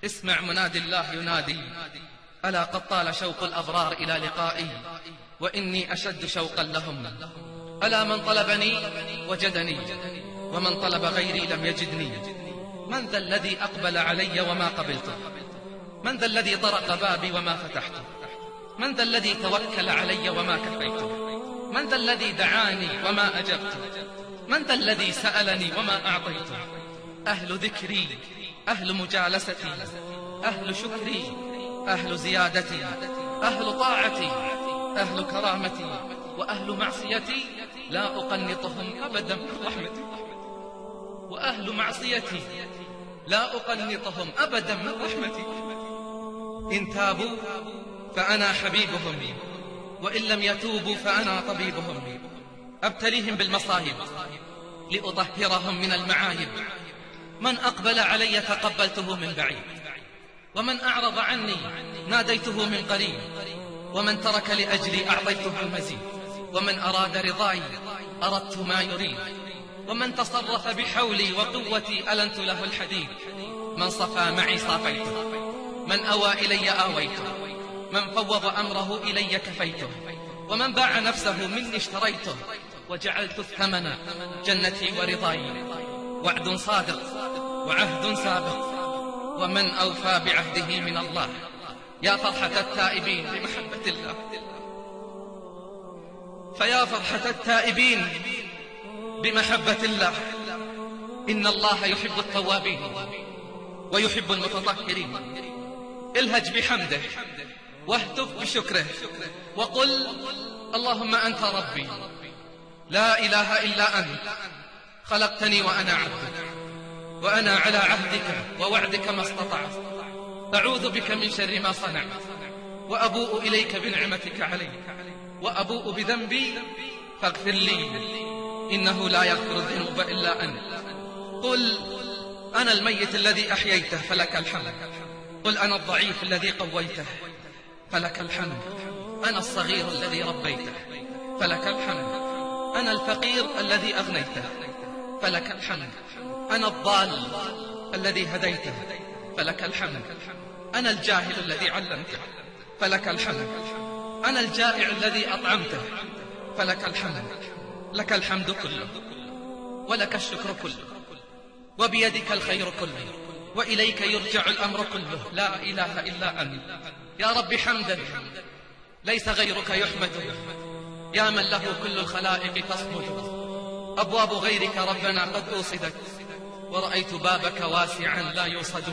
اسمع منادي الله ينادي، ألا قد طال شوق الأبرار إلى لقائي، وإني أشد شوقا لهم. ألا من طلبني وجدني، ومن طلب غيري لم يجدني. من ذا الذي أقبل علي وما قبلته؟ من ذا الذي طرق بابي وما فتحته؟ من ذا الذي توكل علي وما كفيته؟ من ذا الذي دعاني وما أجبته؟ من ذا الذي سألني وما أعطيته؟ أهل ذكري، أهل مجالستي، أهل شكري، أهل زيادتي، أهل طاعتي، أهل كرامتي، وأهل معصيتي لا أقنطهم أبدا من رحمتي. وأهل معصيتي لا أقنطهم أبدا من رحمتي. إن تابوا فأنا حبيبهم، وإن لم يتوبوا فأنا طبيبهم. أبتليهم بالمصائب لأطهرهم من المعايب. من أقبل علي تقبلته من بعيد، ومن أعرض عني ناديته من قريب. ومن ترك لأجلي أعطيته المزيد، ومن أراد رضاي أردت ما يريد. ومن تصرف بحولي وقوتي ألنت له الحديد. من صفى معي صافيته، من أوى إلي آويته، من فوض أمره إلي كفيته. ومن باع نفسه مني اشتريته، وجعلت الثمن جنتي ورضاي. وعد صادق وعهد سابق، ومن أوفى بعهده من الله. يا فرحة التائبين بمحبة الله، فيا فرحة التائبين بمحبة الله. إن الله يحب التوابين ويحب المتطهرين. الهج بحمده واهتف بشكره، وقل اللهم أنت ربي لا إله إلا أنت، خلقتني وأنا عبدك، وأنا على عهدك ووعدك ما استطعت. أعوذ بك من شر ما صنعت، وأبوء إليك بنعمتك علي، وأبوء بذنبي فاغفر لي، إنه لا يغفر الذنوب إلا أنت. قل أنا الميت الذي أحييته فلك الحمد. قل أنا الضعيف الذي قويته فلك الحمد. أنا الصغير الذي ربيته فلك الحمد. أنا الفقير الذي أغنيته فلك الحمد. أنا الضال الذي هديته فلك الحمد. أنا الجاهل الذي علمته فلك الحمد. أنا الجائع الذي أطعمته فلك الحمد. لك الحمد كله، ولك الشكر كله، وبيدك الخير كله، وإليك يرجع الأمر كله. لا إله إلا أنت. يا رب حمدا ليس غيرك يحمد، يا من له كل الخلائق تصمد. أبواب غيرك ربنا قد أوصدت، ورأيت بابك واسعا لا يوصد.